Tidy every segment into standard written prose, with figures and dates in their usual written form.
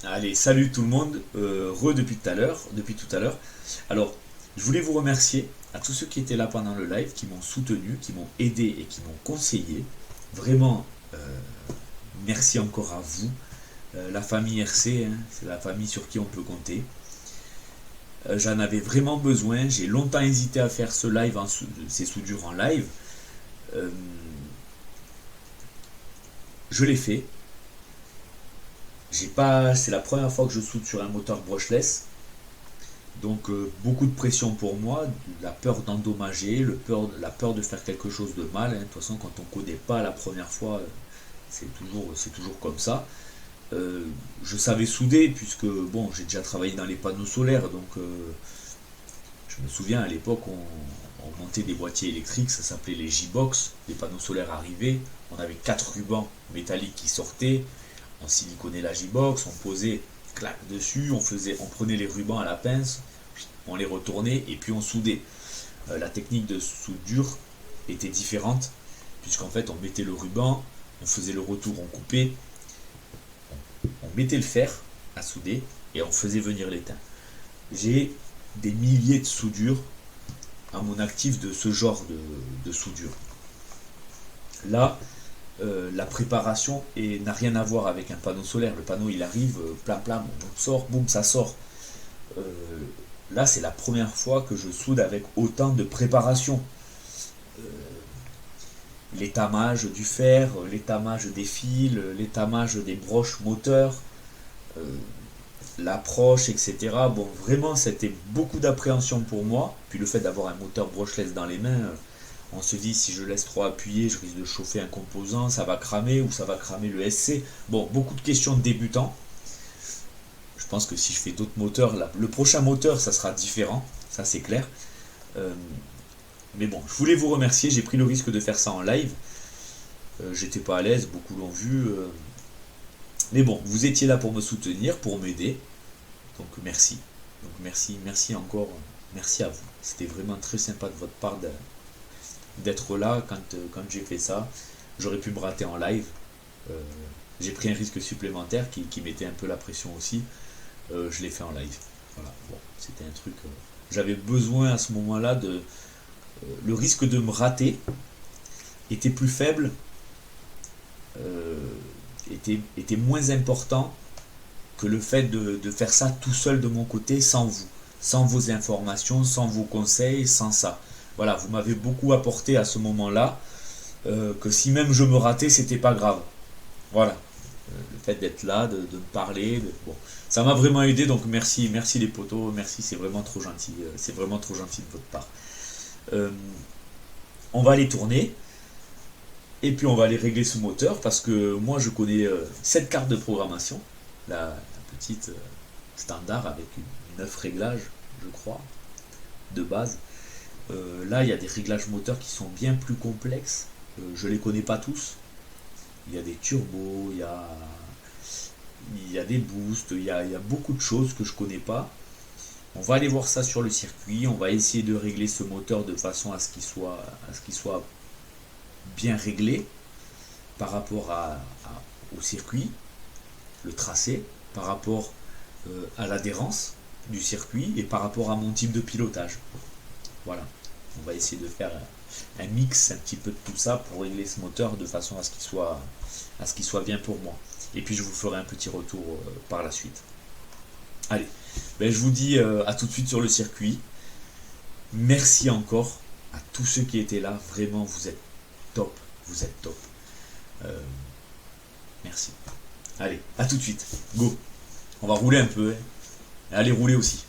Allez, salut tout le monde, depuis tout à l'heure. Alors, je voulais vous remercier à tous ceux qui étaient là pendant le live, qui m'ont soutenu, qui m'ont aidé et qui m'ont conseillé. Vraiment, merci encore à vous. La famille RC, hein, c'est la famille sur qui on peut compter. J'en avais vraiment besoin. J'ai longtemps hésité à faire ce live, ces soudures en live. Euh, je l'ai fait. J'ai pas, c'est la première fois que je soude sur un moteur brushless. Donc beaucoup de pression pour moi, la peur d'endommager, la peur de faire quelque chose de mal, hein. De toute façon, quand on ne connaît pas la première fois, c'est toujours comme ça. Je savais souder puisque bon, j'ai déjà travaillé dans les panneaux solaires, donc je me souviens à l'époque on montait des boîtiers électriques, ça s'appelait les J-Box, les panneaux solaires arrivaient, on avait quatre rubans métalliques qui sortaient, on siliconait la J-Box, on posait clac dessus, on prenait les rubans à la pince, on les retournait et puis on soudait. La technique de soudure était différente puisqu'en fait on mettait le ruban, on faisait le retour, on coupait, on mettait le fer à souder et on faisait venir l'étain. J'ai des milliers de soudures à mon actif de ce genre de soudure. Là, la préparation n'a rien à voir avec un panneau solaire. Le panneau il arrive, plam plam, on sort, boum, ça sort. Euh, Là, c'est la première fois que je soude avec autant de préparation. Euh, L'étamage du fer, l'étamage des fils, l'étamage des broches moteurs, euh, l'approche, etc. Bon, vraiment, c'était beaucoup d'appréhension pour moi. Puis le fait d'avoir un moteur brushless dans les mains, on se dit si je laisse trop appuyer, je risque de chauffer un composant, ça va cramer ou ça va cramer le SC. Bon, beaucoup de questions de débutants. Je pense que si je fais d'autres moteurs, le prochain moteur, ça sera différent, ça c'est clair. Euh, mais bon, je voulais vous remercier, j'ai pris le risque de faire ça en live. J'étais pas à l'aise, beaucoup l'ont vu. Mais bon, vous étiez là pour me soutenir, pour m'aider. Donc merci. Donc merci encore. Merci à vous. C'était vraiment très sympa de votre part d'être là quand j'ai fait ça. J'aurais pu me rater en live. Euh, j'ai pris un risque supplémentaire qui mettait un peu la pression aussi. Je l'ai fait en live. Voilà, bon, c'était un truc. J'avais besoin à ce moment-là de. Le risque de me rater était plus faible, euh, était moins important que le fait de faire ça tout seul de mon côté, sans vous, sans vos informations, sans vos conseils, sans ça. Voilà, vous m'avez beaucoup apporté à ce moment-là, que si même je me ratais, c'était pas grave. Voilà, le fait d'être là, de me parler, bon, ça m'a vraiment aidé, donc merci, merci les potos, merci, c'est vraiment trop gentil, c'est vraiment trop gentil de votre part. Euh, on va aller tourner, et puis on va aller régler ce moteur, parce que moi je connais cette carte de programmation, la petite standard avec 9 réglages, je crois, de base. Là, il y a des réglages moteurs qui sont bien plus complexes. Je ne les connais pas tous. Il y a des turbos, il y a des boosts, il y a beaucoup de choses que je ne connais pas. On va aller voir ça sur le circuit. On va essayer de régler ce moteur de façon à ce qu'il soit bien réglé par rapport au circuit, le tracé, par rapport à l'adhérence du circuit et par rapport à mon type de pilotage. Voilà. On va essayer de faire un mix un petit peu de tout ça pour régler ce moteur de façon à ce qu'il soit bien pour moi. Et puis je vous ferai un petit retour par la suite. Allez, ben, je vous dis à tout de suite sur le circuit. Merci encore à tous ceux qui étaient là. Vraiment, vous êtes top. Vous êtes top. Euh, merci. Allez, à tout de suite. Go. On va rouler un peu. Hein. Allez, rouler aussi.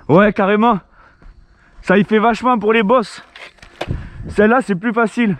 Ouais, carrément. Ça y fait vachement pour les bosses. Celle-là, c'est plus facile.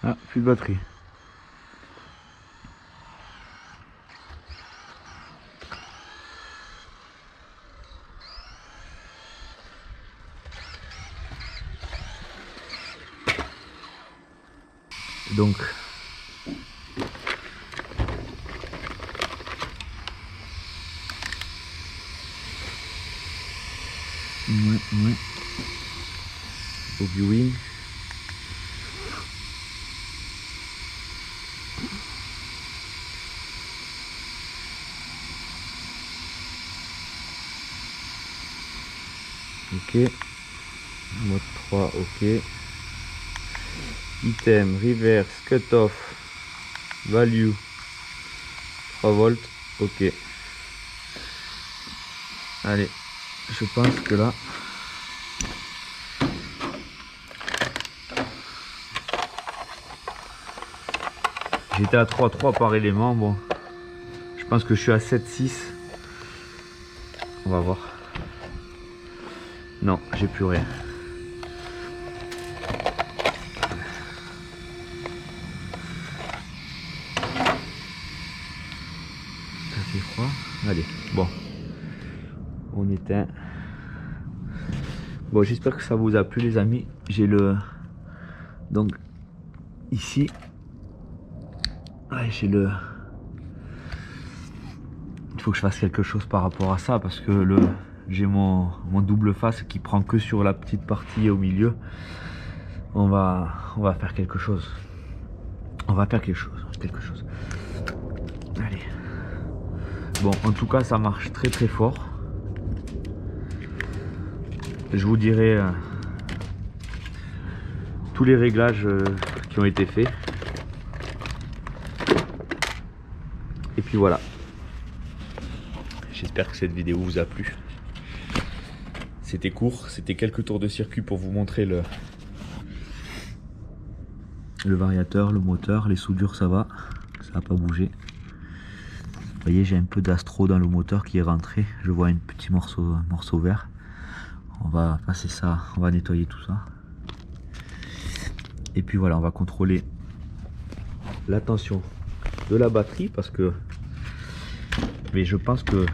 Ah, plus de batterie. Donc ouais. Au viewing. Ok. Mode 3, ok. Item, reverse, cut-off, value, 3 volts, ok. Allez, je pense que là... J'étais à 3,3 par élément, bon. Je pense que je suis à 7,6. On va voir. Non, j'ai plus rien. Ça fait froid. Allez, bon. On éteint. Bon, j'espère que ça vous a plu les amis. J'ai le... Donc, ici... Ouais, j'ai le... Il faut que je fasse quelque chose par rapport à ça parce que j'ai mon double face qui prend que sur la petite partie au milieu. On va faire quelque chose. On va faire quelque chose. Allez. Bon, en tout cas, ça marche très très fort. Je vous dirai tous les réglages qui ont été faits. Et puis voilà. J'espère que cette vidéo vous a plu. C'était court, c'était quelques tours de circuit pour vous montrer le variateur, le moteur, les soudures ça va pas bougé. voyez, j'ai un peu d'astro dans le moteur qui est rentré. Je vois un petit morceau vert. On va passer ça, on va nettoyer tout ça. Et puis voilà, on va contrôler la tension de la batterie parce que... Mais je pense que...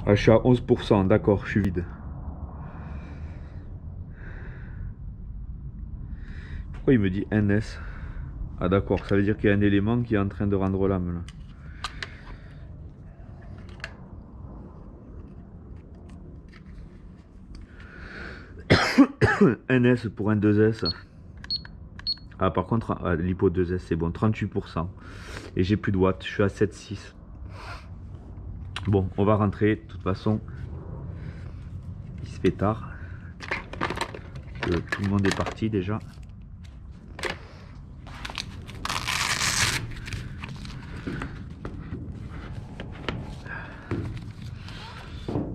Ah, je suis à 11%, d'accord, je suis vide. Pourquoi il me dit NS? Ah d'accord, ça veut dire qu'il y a un élément qui est en train de rendre l'âme là. NS pour un 2S. Ah par contre, l'hypo 2S c'est bon, 38%. Et j'ai plus de watts, je suis à 7,6. Bon, on va rentrer, de toute façon, il se fait tard. Tout le monde est parti déjà.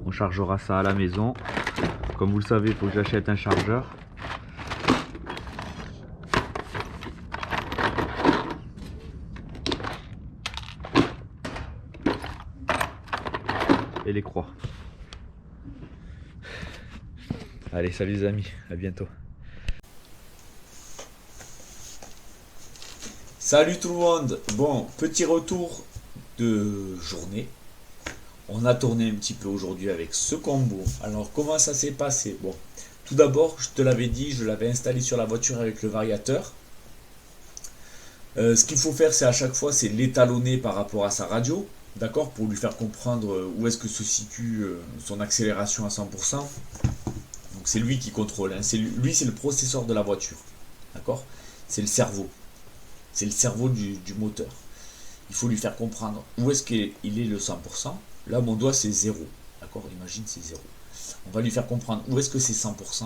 On chargera ça à la maison. Comme vous le savez, il faut que j'achète un chargeur. Et les croix. Allez, salut les amis, à bientôt. Salut tout le monde. Bon, petit retour de journée. On a tourné un petit peu aujourd'hui avec ce combo. Alors comment ça s'est passé? Bon, tout d'abord, je te l'avais dit, je l'avais installé sur la voiture avec le variateur. Ce qu'il faut faire, c'est à chaque fois, c'est l'étalonner par rapport à sa radio, d'accord, pour lui faire comprendre où est-ce que se situe son accélération à 100%. Donc c'est lui qui contrôle, hein. Lui c'est le processeur de la voiture, d'accord. C'est le cerveau, du moteur. Il faut lui faire comprendre où est-ce qu'il est le 100%. Là, mon doigt, c'est 0. D'accord? Imagine, c'est 0. On va lui faire comprendre où est-ce que c'est 100%,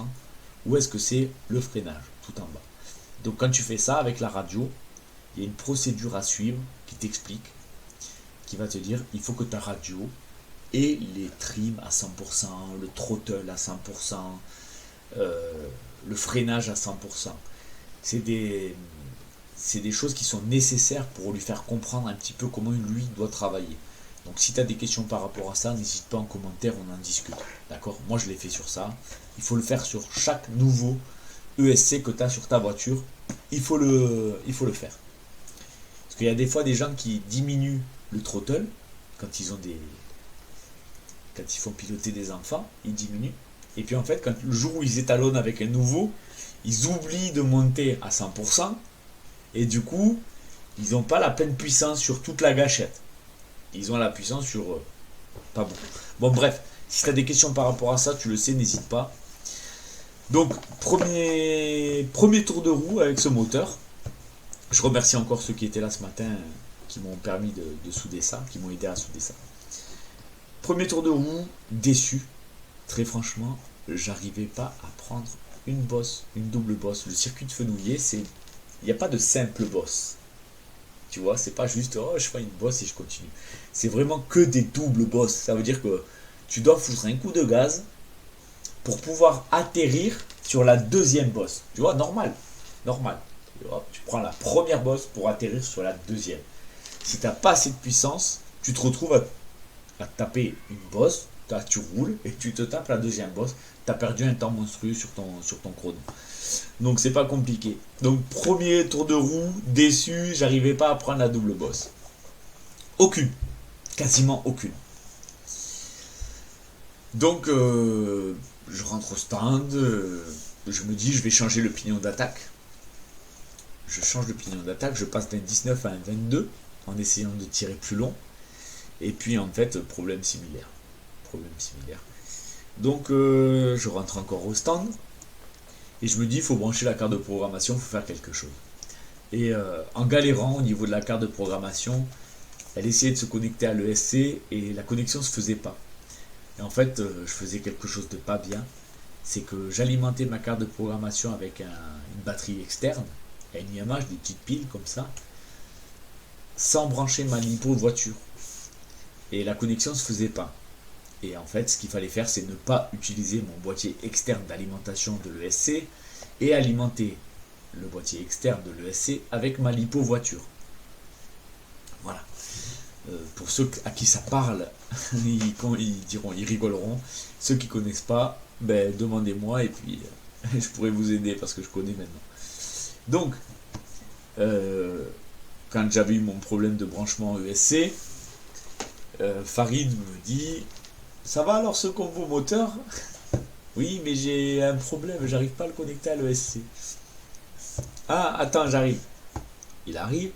où est-ce que c'est le freinage, tout en bas. Donc, quand tu fais ça avec la radio, il y a une procédure à suivre qui t'explique, qui va te dire, il faut que ta radio ait les trims à 100%, le throttle à 100%, le freinage à 100%. C'est des choses qui sont nécessaires pour lui faire comprendre un petit peu comment lui doit travailler. Donc si tu as des questions par rapport à ça, n'hésite pas en commentaire, on en discute. D'accord? Moi je l'ai fait sur ça. Il faut le faire sur chaque nouveau ESC que tu as sur ta voiture. Il faut le faire. Parce qu'il y a des fois des gens qui diminuent le throttle quand ils font piloter des enfants, ils diminuent. Et puis en fait, quand le jour où ils étalonnent avec un nouveau, ils oublient de monter à 100%. Et du coup, ils n'ont pas la pleine puissance sur toute la gâchette. Ils ont la puissance sur pas beaucoup. Bon bref, si tu as des questions par rapport à ça, tu le sais, n'hésite pas. Donc, premier tour de roue avec ce moteur. Je remercie encore ceux qui étaient là ce matin, qui m'ont permis de souder ça, qui m'ont aidé à souder ça. Premier tour de roue, déçu. Très franchement, j'arrivais pas à prendre une double bosse. Le circuit de Fenouillet, il n'y a pas de simple bosse. Tu vois, c'est pas juste, oh, je fais une bosse et je continue. C'est vraiment que des doubles bosses. Ça veut dire que tu dois foutre un coup de gaz pour pouvoir atterrir sur la deuxième bosse. Tu vois, normal. Tu prends la première bosse pour atterrir sur la deuxième. Si tu n'as pas assez de puissance, tu te retrouves à taper une bosse, tu roules et tu te tapes la deuxième bosse. Tu as perdu un temps monstrueux sur ton chrono. Donc c'est pas compliqué. Donc premier tour de roue, déçu, j'arrivais pas à prendre la double bosse. Aucune. Quasiment aucune. Donc je rentre au stand, je me dis je vais changer le pignon d'attaque. Je change le pignon d'attaque, je passe d'un 19 à un 22 en essayant de tirer plus long. Et puis en fait, problème similaire. Donc je rentre encore au stand. Et je me dis, il faut brancher la carte de programmation, il faut faire quelque chose. Et en galérant au niveau de la carte de programmation, elle essayait de se connecter à l'ESC et la connexion ne se faisait pas. Et en fait, je faisais quelque chose de pas bien. C'est que j'alimentais ma carte de programmation avec une batterie externe, une IMH, des petites piles comme ça. sans brancher ma lipo voiture. Et la connexion ne se faisait pas. Et en fait, ce qu'il fallait faire, c'est ne pas utiliser mon boîtier externe d'alimentation de l'ESC et alimenter le boîtier externe de l'ESC avec ma lipo voiture. Voilà. Pour ceux à qui ça parle, ils rigoleront. Ceux qui connaissent pas, ben, demandez-moi et puis je pourrais vous aider parce que je connais maintenant. Donc, quand j'avais eu mon problème de branchement ESC, Farid me dit: ça va alors ce combo moteur? Oui, mais j'ai un problème, j'arrive pas à le connecter à l'ESC. Ah, attends, j'arrive. Il arrive.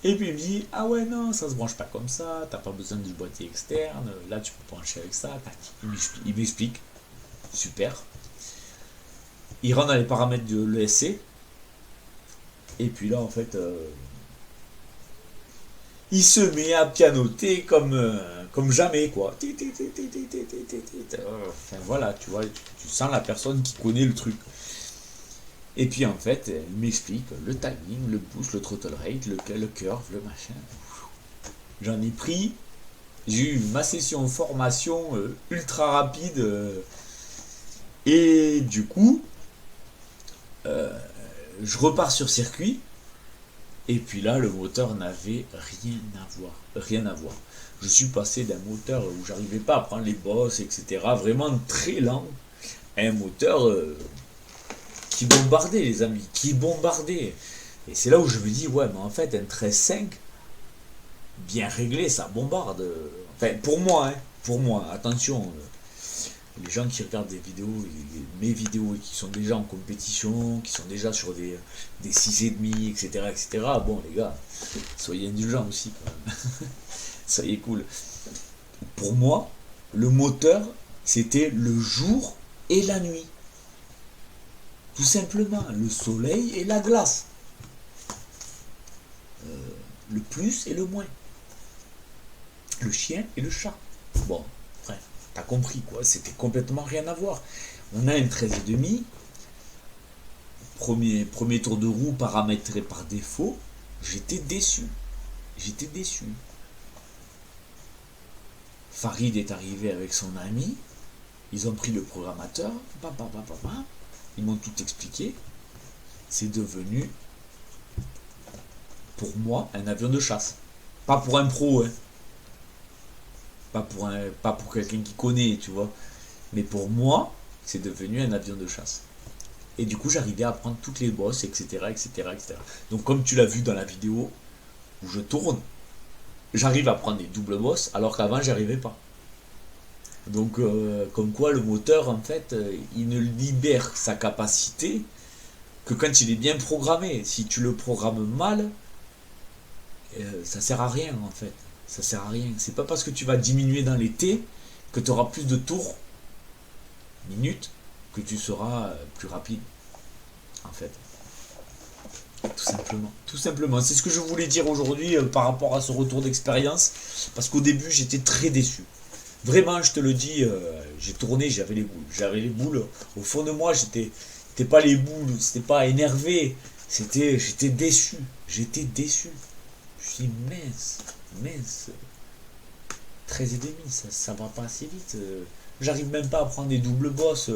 Et puis il me dit: ah ouais, non, ça se branche pas comme ça, t'as pas besoin du boîtier externe, là tu peux brancher avec ça. Il m'explique. Super. Il rentre dans les paramètres de l'ESC. Et puis là, en fait, il se met à pianoter comme jamais, quoi. Enfin voilà, tu vois, tu sens la personne qui connaît le truc. Et puis en fait, il m'explique le timing, le boost, le throttle rate, le curve, le machin. J'en ai pris. J'ai eu ma session formation ultra rapide. Et du coup, je repars sur circuit. Et puis là, le moteur n'avait rien à voir. Rien à voir. Je suis passé d'un moteur où j'arrivais pas à prendre les bosses, etc. Vraiment très lent. À un moteur qui bombardait, les amis. Qui bombardait. Et c'est là où je me dis, ouais, mais en fait, un 13.5, bien réglé, ça bombarde. Enfin, pour moi, hein. Pour moi, attention. Les gens qui regardent des vidéos, mes vidéos, et qui sont déjà en compétition, qui sont déjà sur des 6,5, etc., etc., bon, les gars, soyez indulgents aussi, quand même. Soyez cool. Pour moi, le moteur, c'était le jour et la nuit. Tout simplement, le soleil et la glace. Le plus et le moins. Le chien et le chat. Bon, bref. T'as compris quoi, c'était complètement rien à voir. On a un 13,5, premier tour de roue paramétré par défaut, j'étais déçu. J'étais déçu. Farid est arrivé avec son ami, ils ont pris le programmateur, ils m'ont tout expliqué. C'est devenu, pour moi, un avion de chasse. Pas pour un pro, hein. Pas pour quelqu'un qui connaît, tu vois. Mais pour moi, c'est devenu un avion de chasse. Et du coup, j'arrivais à prendre toutes les bosses, etc., etc., etc. Donc, comme tu l'as vu dans la vidéo où je tourne, j'arrive à prendre des doubles bosses, alors qu'avant, j'y arrivais pas. Donc, comme quoi, le moteur, en fait, il ne libère sa capacité que quand il est bien programmé. Si tu le programmes mal, ça sert à rien, en fait. Ça sert à rien. C'est pas parce que tu vas diminuer dans les T que tu auras plus de tours minutes que tu seras plus rapide. En fait. Tout simplement. Tout simplement. C'est ce que je voulais dire aujourd'hui par rapport à ce retour d'expérience. Parce qu'au début, j'étais très déçu. Vraiment, je te le dis, j'ai tourné, j'avais les boules. J'avais les boules. Au fond de moi, c'était pas les boules, c'était pas énervé. J'étais déçu. J'étais déçu. Je suis mince, 13,5, ça va pas assez vite. J'arrive même pas à prendre des doubles bosses.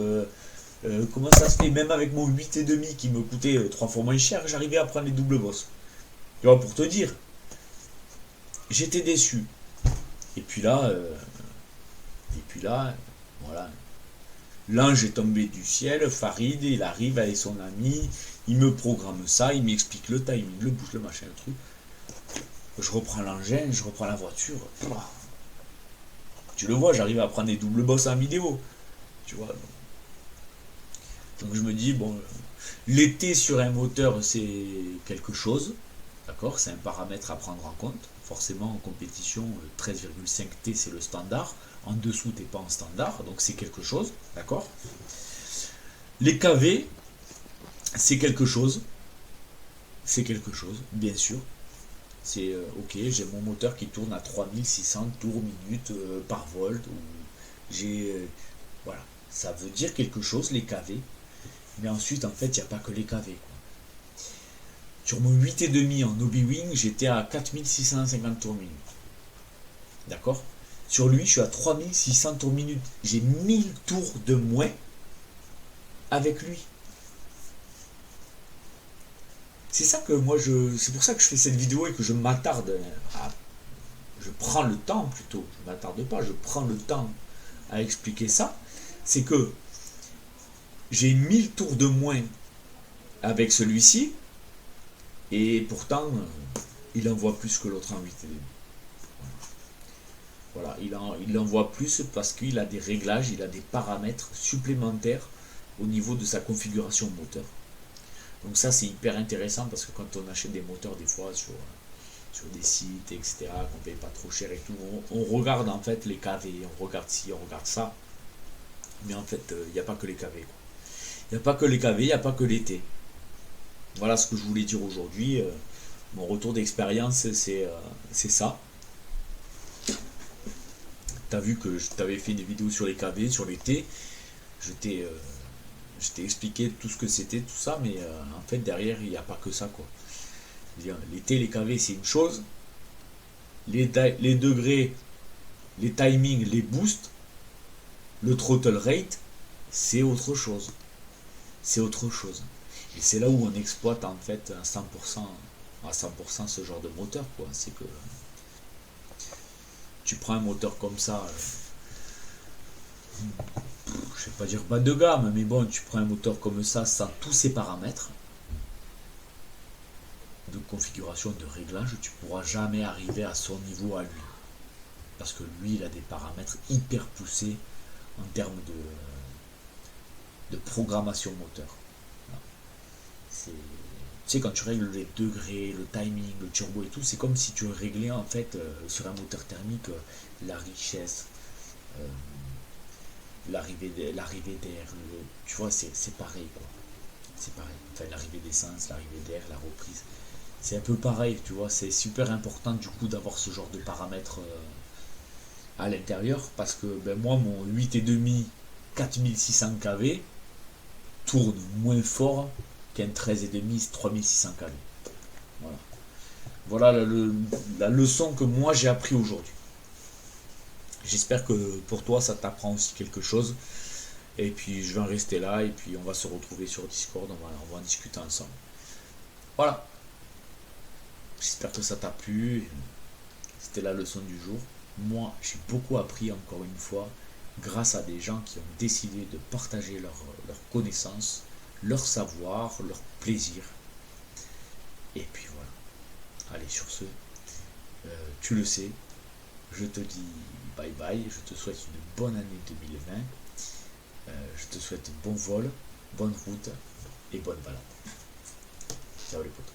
Comment ça se fait? Même avec mon 8,5 qui me coûtait 3 fois moins cher, j'arrivais à prendre les doubles bosses. Tu vois, pour te dire. J'étais déçu. Et puis là, voilà. L'ange est tombé du ciel, Farid, il arrive avec son ami, il me programme ça, il m'explique le timing, le boost, le machin, le truc. Je reprends l'engin, je reprends la voiture. Tu le vois, j'arrive à prendre des doubles bosses en vidéo. Tu vois. Donc je me dis, bon, l'été sur un moteur, c'est quelque chose. D'accord, c'est un paramètre à prendre en compte. Forcément, en compétition, 13,5 T, c'est le standard. En dessous, tu n'es pas en standard. Donc c'est quelque chose. D'accord. Les KV, c'est quelque chose. C'est quelque chose, bien sûr. C'est ok, j'ai mon moteur qui tourne à 3600 tours minutes par volt. Voilà, ça veut dire quelque chose, les KV. Mais ensuite, en fait, il n'y a pas que les KV, quoi. Sur mon 8,5 en Hobby-Wing, j'étais à 4650 tours minute. D'accord? Sur lui, je suis à 3600 tours minute. J'ai 1000 tours de moins avec lui. C'est ça que moi, c'est pour ça que je fais cette vidéo et que je m'attarde à... Je prends le temps plutôt, je ne m'attarde pas, je prends le temps à expliquer ça. C'est que j'ai 1000 tours de moins avec celui-ci et pourtant il envoie plus que l'autre en 8,5. Voilà, il envoie plus parce qu'il a des réglages, il a des paramètres supplémentaires au niveau de sa configuration moteur. Donc ça c'est hyper intéressant parce que quand on achète des moteurs des fois sur des sites, etc., qu'on paye pas trop cher et tout, on regarde en fait les KV, on regarde ci, on regarde ça, mais en fait il n'y a pas que les KV. Il n'y a pas que les KV, il n'y a pas que les T. Voilà ce que je voulais dire aujourd'hui. Mon retour d'expérience, c'est ça. Tu as vu que je t'avais fait des vidéos sur les KV, sur les T. Je t'ai expliqué tout ce que c'était, tout ça, mais en fait derrière il n'y a pas que ça, quoi. Les T, les KV c'est une chose, les degrés, les timings, les boosts, le throttle rate, c'est autre chose. C'est autre chose. Et c'est là où on exploite en fait à 100% ce genre de moteur, quoi. C'est que tu prends un moteur comme ça, je vais pas dire bas de gamme, mais bon, tu prends un moteur comme ça sans tous ces paramètres de configuration, de réglage, tu pourras jamais arriver à son niveau à lui. Parce que lui, il a des paramètres hyper poussés en termes de programmation moteur. Tu sais, quand tu règles les degrés, le timing, le turbo et tout, c'est comme si tu réglais en fait sur un moteur thermique la richesse, l'arrivée d'air, tu vois, c'est pareil, quoi. C'est pareil. Enfin, l'arrivée d'essence, l'arrivée d'air, la reprise. C'est un peu pareil, tu vois. C'est super important du coup d'avoir ce genre de paramètres à l'intérieur parce que moi, mon 8,5 4600 kV tourne moins fort qu'un 13,5 3600 kV. Voilà. Voilà la leçon que moi j'ai appris aujourd'hui. J'espère que pour toi ça t'apprend aussi quelque chose. Et puis je vais en rester là et puis on va se retrouver sur Discord, on va en discuter ensemble. Voilà. J'espère que ça t'a plu. C'était la leçon du jour. Moi, j'ai beaucoup appris encore une fois grâce à des gens qui ont décidé de partager leurs connaissances, leur savoir, leur plaisir. Et puis voilà. Allez, sur ce, tu le sais, je te dis bye bye. Je te souhaite une bonne année 2020. Je te souhaite bon vol, bonne route et bonne balade. Ciao les potes.